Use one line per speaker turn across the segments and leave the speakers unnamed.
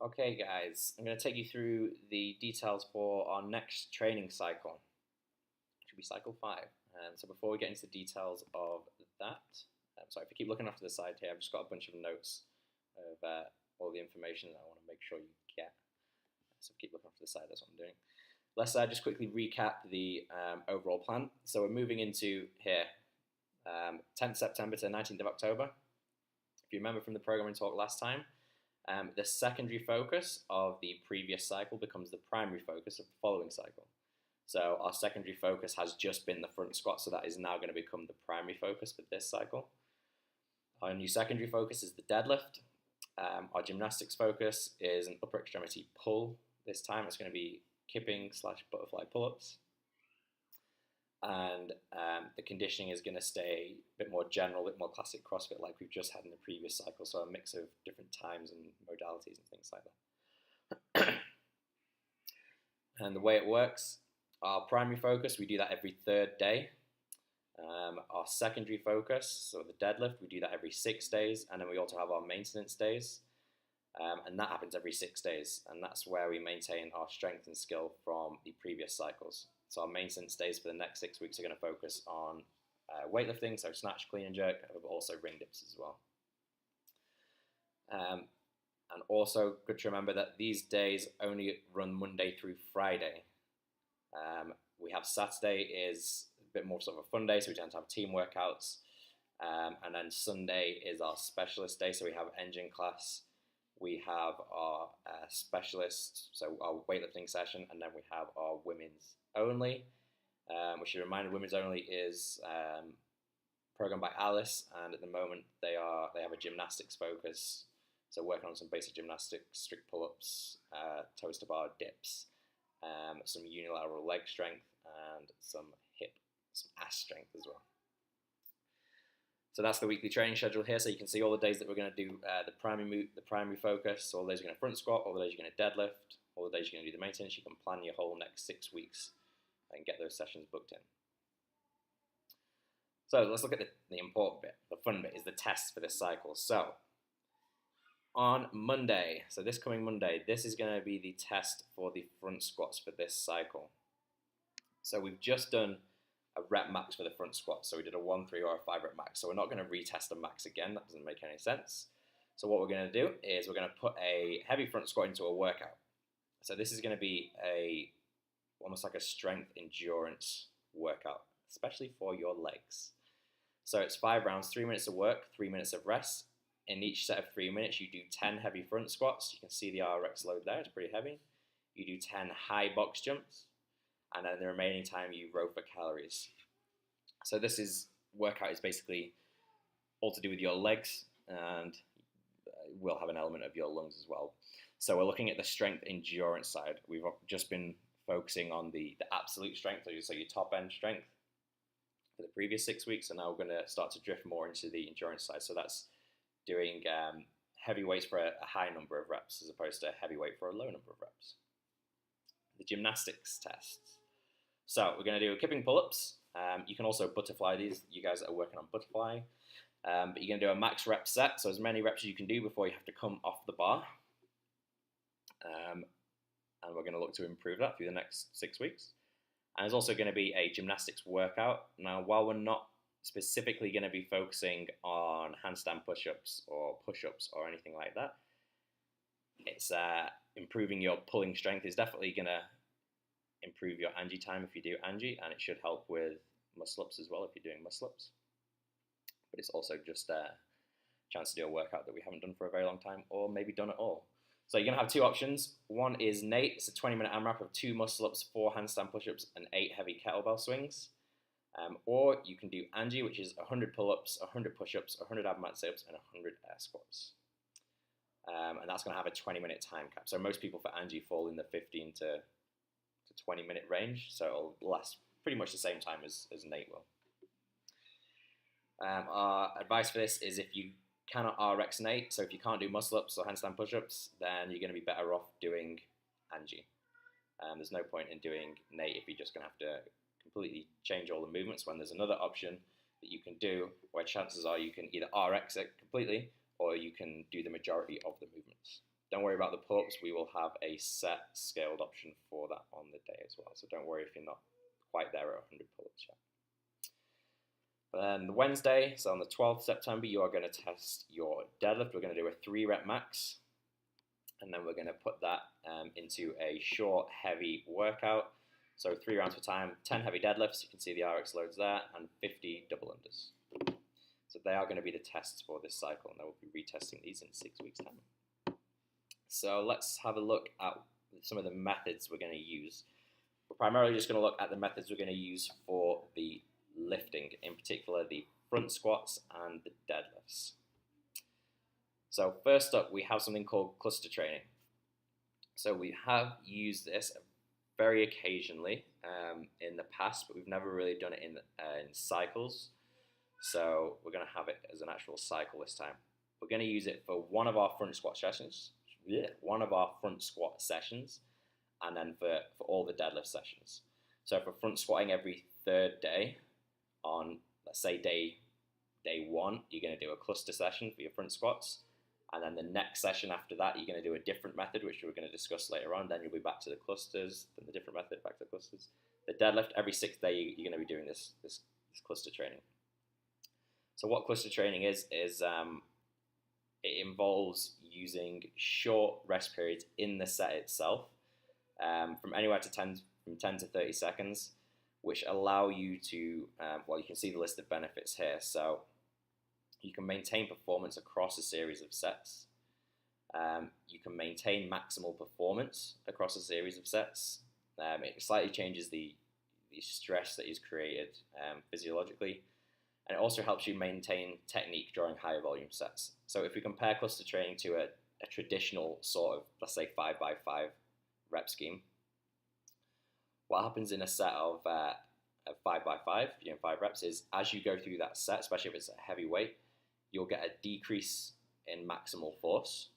Okay, guys, I'm going to take you through the details for our next training cycle, which will be cycle 5. So before we get into the details of that, sorry, if you keep looking off to the side here, I've just got a bunch of notes of all the information that I want to make sure you get. So keep looking off to the side, that's what I'm doing. Let's just quickly recap the overall plan. So we're moving into here, 10th September to 19th of October. If you remember from the programming talk last time, the secondary focus of the previous cycle becomes the primary focus of the following cycle. So our secondary focus has just been the front squat, so that is now going to become the primary focus for this cycle. Our new secondary focus is the deadlift. Our gymnastics focus is an upper extremity pull. This time it's going to be kipping / butterfly pull-ups. And the conditioning is going to stay a bit more general, a bit more classic CrossFit like we've just had in the previous cycle, so a mix of different times and modalities and things like that. And the way it works, our primary focus, we do that every third day. Our secondary focus, so the deadlift, we do that every 6 days, and then we also have our maintenance days, and that happens every 6 days, and that's where we maintain our strength and skill from the previous cycles. So our maintenance days for the next 6 weeks are going to focus on weightlifting, so snatch, clean and jerk, but also ring dips as well. And also good to remember that these days only run Monday through Friday. We have Saturday is a bit more sort of a fun day, so we tend to have team workouts. And then Sunday is our specialist day, so we have engine class, we have our specialist, so our weightlifting session, and then we have our women's only, which should remind you, women's only is programmed by Alice, and at the moment they have a gymnastics focus, so working on some basic gymnastics, strict pull-ups, toes to bar dips, some unilateral leg strength, and some ass strength as well. So that's the weekly training schedule here. So you can see all the days that we're going to do the primary focus. So all the days you're going to front squat, all the days you're going to deadlift, all the days you're going to do the maintenance. You can plan your whole next 6 weeks and get those sessions booked in. So let's look at the important bit. The fun bit is the tests for this cycle. So on Monday, so this coming Monday, this is going to be the test for the front squats for this cycle. So we've just done a rep max for the front squat. So we did a 1, 3 or a 5 rep max. So we're not going to retest a max again. That doesn't make any sense. So what we're going to do is we're going to put a heavy front squat into a workout. So this is going to be almost like a strength endurance workout, especially for your legs. So it's 5 rounds, 3 minutes of work, 3 minutes of rest. In each set of 3 minutes, you do 10 heavy front squats. You can see the RX load there, it's pretty heavy. You do 10 high box jumps, and then the remaining time you row for calories. So this workout is basically all to do with your legs, and will have an element of your lungs as well. So we're looking at the strength endurance side. We've just been focusing on the absolute strength, so your top end strength for the previous 6 weeks, and now we're going to start to drift more into the endurance side. So that's doing heavy weights for a high number of reps as opposed to heavy weight for a low number of reps. The gymnastics tests. So we're going to do kipping pull-ups. You can also butterfly these, you guys that are working on butterfly. But you're going to do a max rep set, so as many reps as you can do before you have to come off the bar. And we're going to look to improve that through the next 6 weeks. And there's also going to be a gymnastics workout. Now, while we're not specifically going to be focusing on handstand push-ups or push-ups or anything like that, it's improving your pulling strength is definitely going to improve your Angie time if you do Angie, and it should help with muscle-ups as well if you're doing muscle-ups. But it's also just a chance to do a workout that we haven't done for a very long time, or maybe done at all. So you're going to have 2 options. One is Nate. It's a 20-minute AMRAP of 2 muscle-ups, 4 handstand push-ups, and 8 heavy kettlebell swings. Or you can do Angie, which is 100 pull-ups, 100 push-ups, 100 ab mat sit-ups, and 100 air squats. And that's going to have a 20-minute time cap. So most people for Angie fall in the 15 to 20-minute range, so it'll last pretty much the same time as Nate will. Our advice for this is if you cannot RX Nate, so if you can't do muscle-ups or handstand push-ups, then you're going to be better off doing Angie. There's no point in doing Nate if you're just going to have to completely change all the movements, when there's another option that you can do where chances are you can either RX it completely or you can do the majority of the movements. don't worry about the pull-ups. We will have a set scaled option for that on the day as well. So don't worry if you're not quite there at 100 pull-ups yet. But then the Wednesday, so on the 12th September, you are going to test your deadlift. We're going to do a 3-rep max. And then we're going to put that into a short, heavy workout. So 3 rounds per time, 10 heavy deadlifts. You can see the RX loads there, and 50 double unders. So they are going to be the tests for this cycle, and I will be retesting these in 6 weeks' time. So let's have a look at some of the methods we're going to use. We're primarily just going to look at the methods we're going to use for the lifting, in particular the front squats and the deadlifts. So first up, we have something called cluster training. So we have used this very occasionally in the past, but we've never really done it in cycles. So we're going to have it as an actual cycle this time. We're going to use it for one of our front squat sessions, and then for all the deadlift sessions. So for front squatting every 3rd day, on let's say day 1, you're going to do a cluster session for your front squats, and then the next session after that, you're going to do a different method, which we're going to discuss later on. Then you'll be back to the clusters, then the different method, back to the clusters. The deadlift, every 6th day, you're going to be doing this cluster training. So what cluster training is it involves using short rest periods in the set itself, from anywhere to 10 to 30 seconds, which allow you to, well, you can see the list of benefits here. So you can maintain performance across a series of sets. You can maintain maximal performance across a series of sets. It slightly changes the stress that is created physiologically. And it also helps you maintain technique during higher volume sets. So if we compare cluster training to a traditional sort of, let's say, 5x5 rep scheme, what happens in a set of 5x5, 5 reps, is as you go through that set, especially if it's a heavy weight, you'll get a decrease in maximal force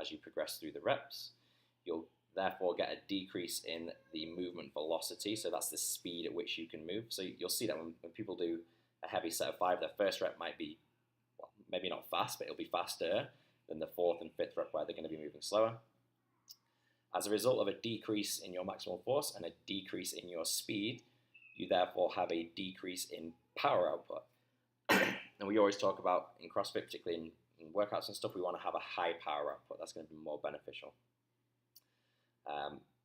as you progress through the reps. You'll therefore get a decrease in the movement velocity, so that's the speed at which you can move. So you'll see that when people do a heavy set of 5, their first rep might be, well, maybe not fast, but it'll be faster than the 4th and 5th rep where they're going to be moving slower. As a result of a decrease in your maximal force and a decrease in your speed, you therefore have a decrease in power output. And we always talk about in CrossFit, particularly in workouts and stuff, we want to have a high power output. That's going to be more beneficial.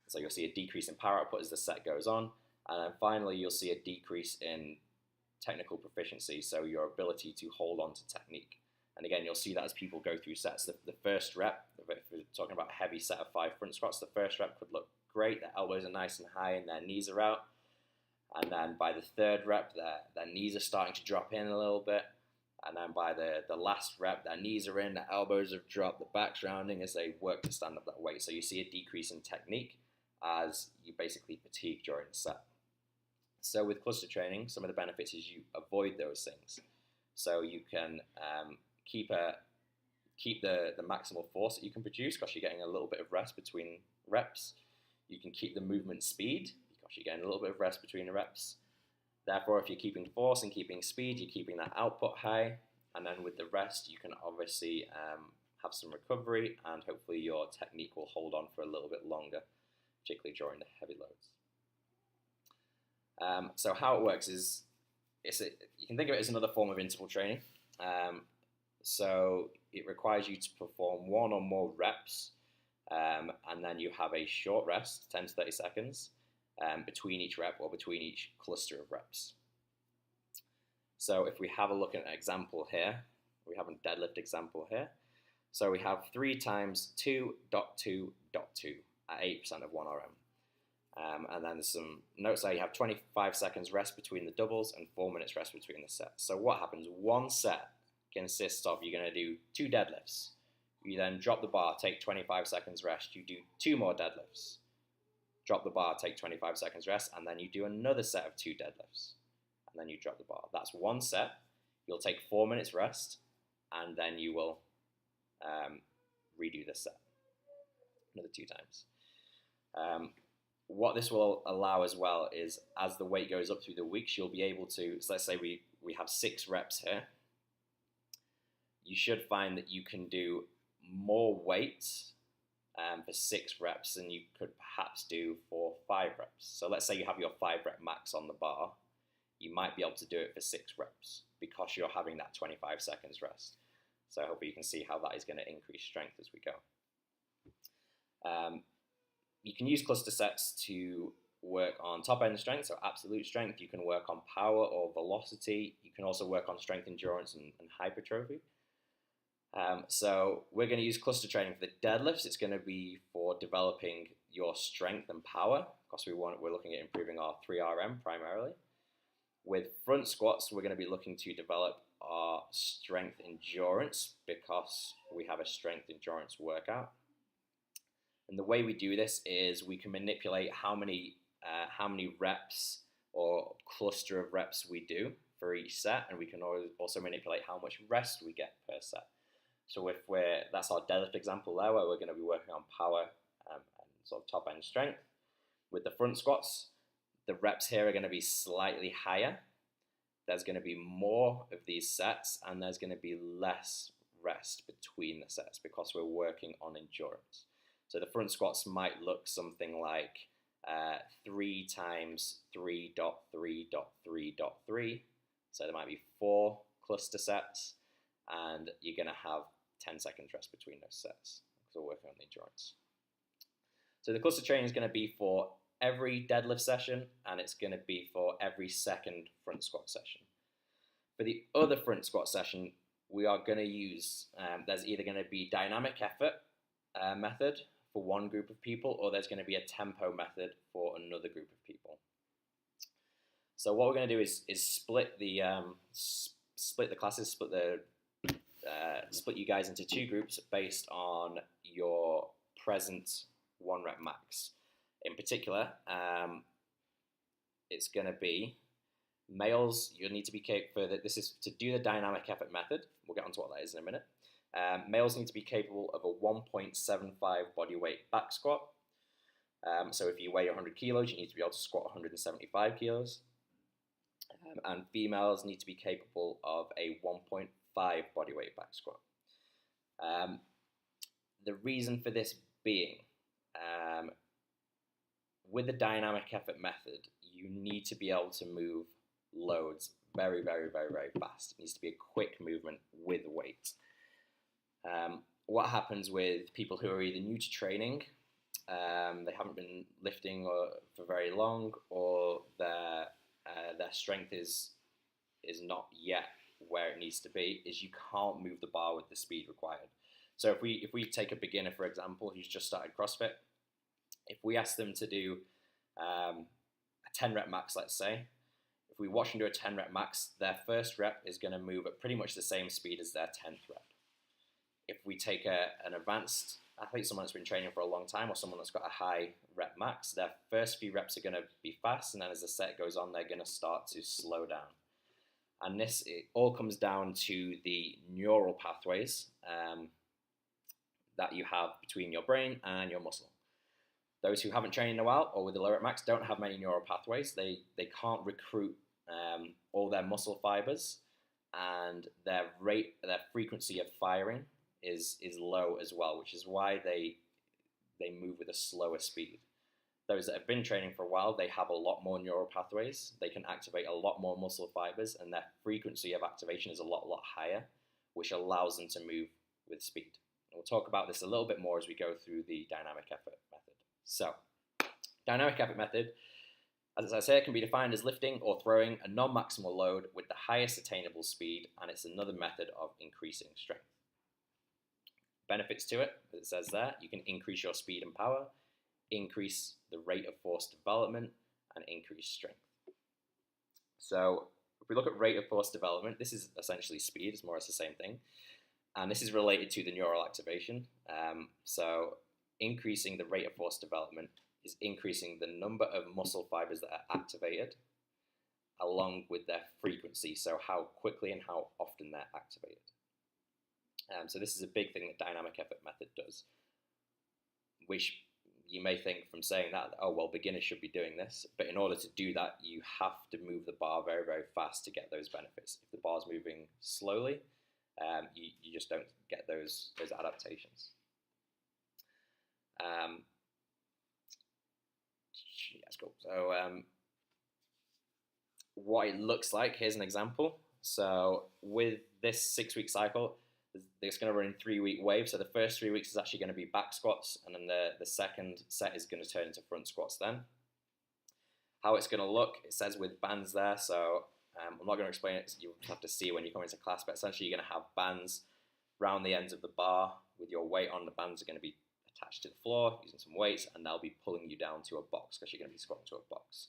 So you'll see a decrease in power output as the set goes on. And then finally, you'll see a decrease in technical proficiency, so your ability to hold on to technique. And again, you'll see that as people go through sets. The first rep, if we're talking about a heavy set of 5 front squats, the first rep could look great. Their elbows are nice and high and their knees are out. And then by the 3rd rep, their knees are starting to drop in a little bit. And then by the last rep, their knees are in, their elbows have dropped, the back's rounding as they work to stand up that weight. So you see a decrease in technique as you basically fatigue during the set. So with cluster training, some of the benefits is you avoid those things. So you can keep the maximal force that you can produce because you're getting a little bit of rest between reps. You can keep the movement speed because you're getting a little bit of rest between the reps. Therefore, if you're keeping force and keeping speed, you're keeping that output high. And then with the rest, you can obviously have some recovery, and hopefully your technique will hold on for a little bit longer, particularly during the heavy loads. So how it works is, you can think of it as another form of interval training. So it requires you to perform 1 or more reps, and then you have a short rest, 10 to 30 seconds, between each rep or between each cluster of reps. So if we have a look at an example here, we have a deadlift example here. So we have 3 times 2.2.2 at 8% of 1 RM. And then there's some notes there. You have 25 seconds rest between the doubles and 4 minutes rest between the sets. So what happens? One set consists of, you're going to do 2 deadlifts. You then drop the bar, take 25 seconds rest. You do 2 more deadlifts. Drop the bar, take 25 seconds rest, and then you do another set of 2 deadlifts. And then you drop the bar. That's one set. You'll take 4 minutes rest, and then you will redo the set another 2 times. What this will allow as well is, as the weight goes up through the weeks, you'll be able to, so let's say we have 6 reps here. You should find that you can do more weights for 6 reps, and you could perhaps do for 5 reps. So let's say you have your 5 rep max on the bar, you might be able to do it for 6 reps because you're having that 25 seconds rest. So I hope you can see how that is going to increase strength as we go. You can use cluster sets to work on top end strength, so absolute strength. You can work on power or velocity. You can also work on strength, endurance, and hypertrophy. So we're going to use cluster training for the deadlifts. It's going to be for developing your strength and power, because we're looking at improving our 3RM primarily. With front squats, we're going to be looking to develop our strength endurance, because we have a strength endurance workout. And the way we do this is we can manipulate how many reps or cluster of reps we do for each set, and we can also manipulate how much rest we get per set. So that's our deadlift example there, where we're going to be working on power and sort of top end strength. With the front squats, the reps here are going to be slightly higher. There's going to be more of these sets, and there's going to be less rest between the sets because we're working on endurance. So the front squats might look something like 3 times 3.3.3.3. So there might be 4 cluster sets, and you're going to have 10 seconds rest between those sets because we're working on the endurance. So the cluster training is going to be for every deadlift session, and it's going to be for every second front squat session. For the other front squat session, we are going to use, there's either going to be dynamic effort method for one group of people, or there's going to be a tempo method for another group of people. So what we're going to do is split the classes, split you guys into 2 groups based on your present 1 rep max. In particular, it's going to be males. You'll need to be capable. This is to do the dynamic effort method. We'll get onto what that is in a minute. Males need to be capable of a 1.75 body weight back squat. So if you weigh 100 kilos, you need to be able to squat 175 kilos. And females need to be capable of a 1.5 body weight back squat. The reason for this being, with the dynamic effort method, you need to be able to move loads very, very, very, very fast. It needs to be a quick movement with weight. What happens with people who are either new to training, they haven't been lifting for very long, or their strength is not yet where it needs to be, is you can't move the bar with the speed required. So if we take a beginner, for example, who's just started CrossFit, if we ask them to do a 10 rep max, let's say, if we watch them do a 10 rep max, their first rep is going to move at pretty much the same speed as their 10th rep. If we take an advanced athlete, someone that's been training for a long time, or someone that's got a high rep max, their first few reps are going to be fast, and then as the set goes on, they're going to start to slow down. And it all comes down to the neural pathways that you have between your brain and your muscle. Those who haven't trained in a while, or with a low rep max, don't have many neural pathways. They can't recruit all their muscle fibers, and their frequency of firing is low as well, which is why they move with a slower speed. Those that have been training for a while, they have a lot more neural pathways. They can activate a lot more muscle fibers, and their frequency of activation is a lot higher, which allows them to move with speed. And we'll talk about this a little bit more as we go through the dynamic effort method. So, dynamic effort method, as I say, it can be defined as lifting or throwing a non-maximal load with the highest attainable speed, and it's another method of increasing strength. Benefits to it, as it says there, you can increase your speed and power, increase the rate of force development, and increase strength. So if we look at rate of force development, this is essentially speed, it's more or less the same thing, and this is related to the neural activation. So increasing the rate of force development is increasing the number of muscle fibers that are activated along with their frequency, so how quickly and how often they're activated. So this is a big thing that dynamic effort method does, which you may think from saying that, oh, well, beginners should be doing this, but in order to do that, you have to move the bar very, very fast to get those benefits. If the bar's moving slowly, you just don't get those adaptations. So what it looks like, here's an example. So with this 6-week cycle, it's going to run in 3-week waves. So the first 3 weeks is actually going to be back squats, and then the second set is going to turn into front squats then. How it's going to look, it says with bands there, so I'm not going to explain it, so you'll have to see when you come into class, but essentially you're going to have bands around the ends of the bar with your weight on. The bands are going to be attached to the floor using some weights, and they'll be pulling you down to a box because you're going to be squatting to a box.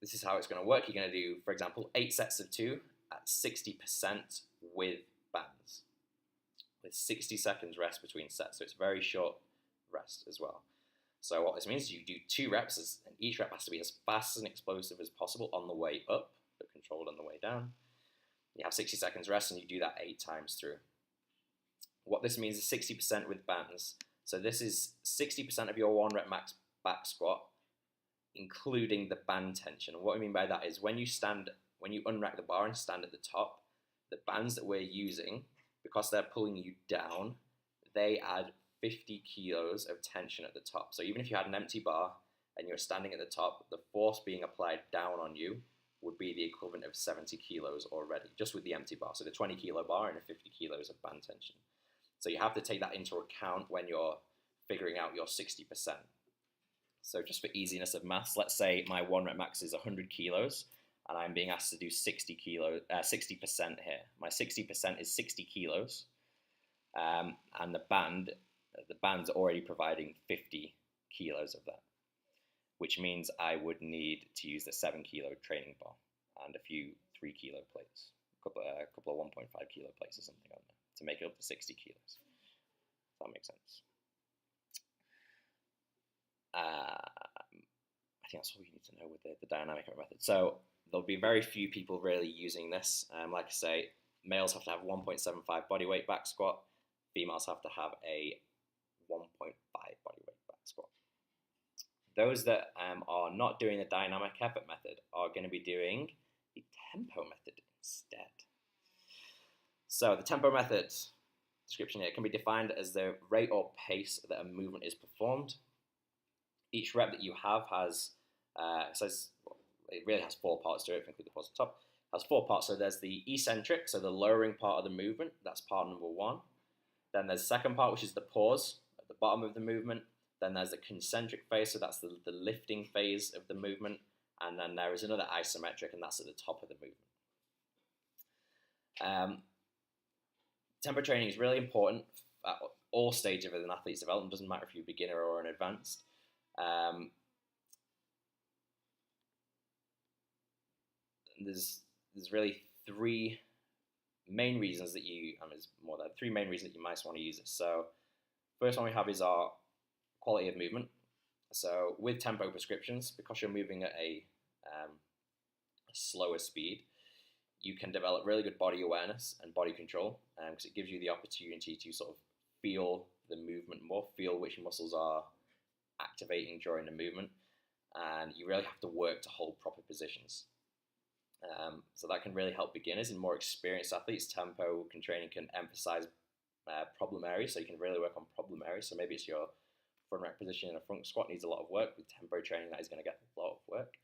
This is how it's going to work. You're going to do, for example, 8 sets of 2 at 60% with bands, with 60 seconds rest between sets. So it's very short rest as well. So what this means is you do 2 reps, and each rep has to be as fast and explosive as possible on the way up, but controlled on the way down. You have 60 seconds rest, and you do that 8 times through. What this means is 60% with bands. So this is 60% of your 1 rep max back squat, including the band tension. And what I mean by that is when you unrack the bar and stand at the top, the bands that we're using, because they're pulling you down, they add 50 kilos of tension at the top. So even if you had an empty bar and you're standing at the top, the force being applied down on you would be the equivalent of 70 kilos already, just with the empty bar. So the 20 kilo bar and the 50 kilos of band tension. So you have to take that into account when you're figuring out your 60%. So just for easiness of maths, let's say my 1 rep max is 100 kilos and I'm being asked to do 60% here. My 60% is 60 kilos, and the band's already providing 50 kilos of that, which means I would need to use the 7 kilo training bar and a few 3 kilo plates, a couple of 1.5 kilo plates or something on there to make it up to 60 kilos. If that makes sense. I think that's all you need to know with the dynamic method. So there'll be very few people really using this. Like I say, males have to have 1.75 body weight back squat. Females have to have a 1.5 body weight back squat. Those that are not doing the dynamic effort method are going to be doing the tempo method instead. So the tempo method description here can be defined as the rate or pace that a movement is performed. Each rep that you have has, it really has 4 parts to it, if you include the pause at the top. It has 4 parts. So there's the eccentric, so the lowering part of the movement. That's part number 1. Then there's the second part, which is the pause at the bottom of the movement. Then there's the concentric phase, so that's the lifting phase of the movement. And then there is another isometric, and that's at the top of the movement. Tempo training is really important at all stages of an athlete's development. Doesn't matter if you're a beginner or an advanced. There's really 3 main reasons that there's more than 3 main reasons that you might want to use it. So first one we have is our quality of movement. So with tempo prescriptions, because you're moving at a slower speed, you can develop really good body awareness and body control, because it gives you the opportunity to sort of feel the movement more, feel which muscles are activating during the movement, and you really have to work to hold proper positions. So that can really help beginners and more experienced athletes. Tempo training can emphasize problem areas, so you can really work on problem areas. So maybe it's your front rack position in a front squat needs a lot of work. With tempo training, that is going to get a lot of work.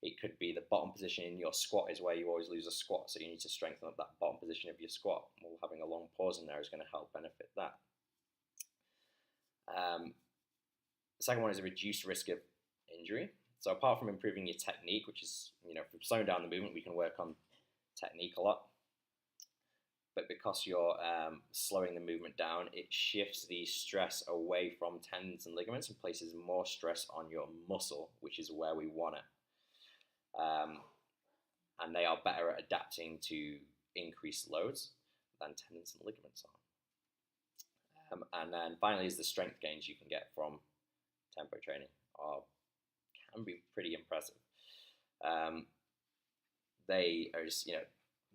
It could be the bottom position in your squat is where you always lose a squat, so you need to strengthen up that bottom position of your squat. Well, having a long pause in there is going to help benefit that. The second one is a reduced risk of injury. So apart from improving your technique, which is, from slowing down the movement, we can work on technique a lot. But because you're slowing the movement down, it shifts the stress away from tendons and ligaments and places more stress on your muscle, which is where we want it. And they are better at adapting to increased loads than tendons and ligaments are. And then finally is the strength gains you can get from tempo training can be pretty impressive. They are just,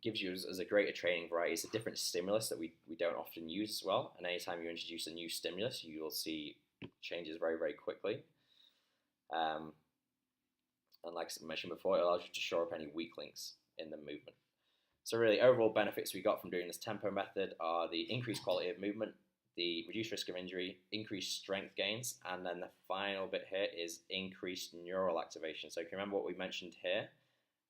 gives you as a greater training variety. It's a different stimulus that we don't often use as well. And anytime you introduce a new stimulus, you will see changes very, very quickly. And like I mentioned before, it allows you to shore up any weak links in the movement. So really, overall benefits we got from doing this tempo method are the increased quality of movement, the reduced risk of injury, increased strength gains, and then the final bit here is increased neural activation. So if you remember what we mentioned here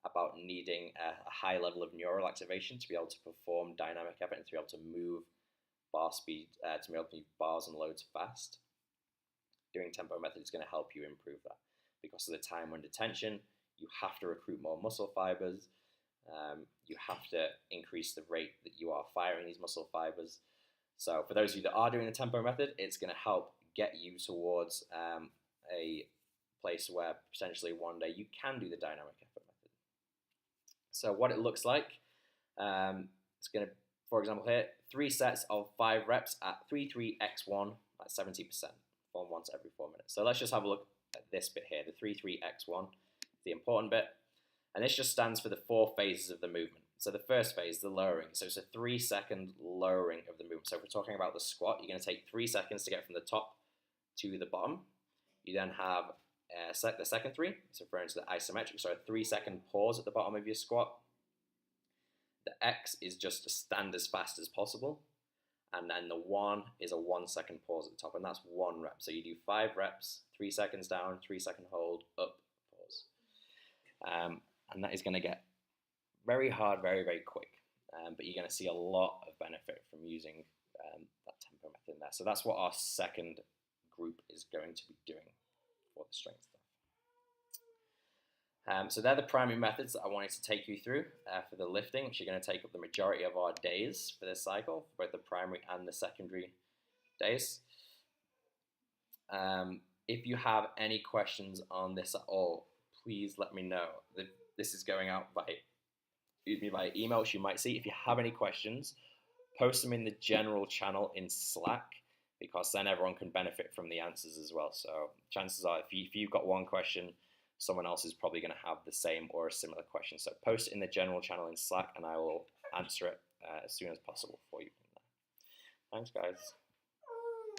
about needing a high level of neural activation to be able to perform dynamic effort and to be able to move bar speed, to be able to move bars and loads fast, doing tempo method is going to help you improve that. Because of the time under tension, you have to recruit more muscle fibers. You have to increase the rate that you are firing these muscle fibers. So for those of you that are doing the tempo method, it's going to help get you towards a place where potentially one day you can do the dynamic effort method. So what it looks like, it's going to, for example here, 3 sets of 5 reps at 3-3-x1 at 70%, perform once every 4 minutes. So let's just have a look at this bit here, the 3-3-x1, the important bit. And this just stands for the 4 phases of the movement. So the first phase, the lowering. So it's a 3-second lowering of the movement. So if we're talking about the squat, you're going to take 3 seconds to get from the top to the bottom. You then have the second 3, it's referring to the isometric, so a 3-second pause at the bottom of your squat. The X is just to stand as fast as possible. And then the 1 is a 1-second pause at the top, and that's 1 rep. So you do 5 reps, 3 seconds down, 3-second hold, up, pause. And that is going to get very hard, very, very quick. But you're going to see a lot of benefit from using that tempo method in there. So that's what our second group is going to be doing for the strength stuff. So they're the primary methods that I wanted to take you through for the lifting, which are going to take up the majority of our days for this cycle, both the primary and the secondary days. If you have any questions on this at all, please let me know. This is going out by email, which you might see. If you have any questions, post them in the general channel in Slack, because then everyone can benefit from the answers as well. So chances are, if you've got one question, someone else is probably going to have the same or a similar question. So post it in the general channel in Slack, and I will answer it as soon as possible for you. Thanks, guys.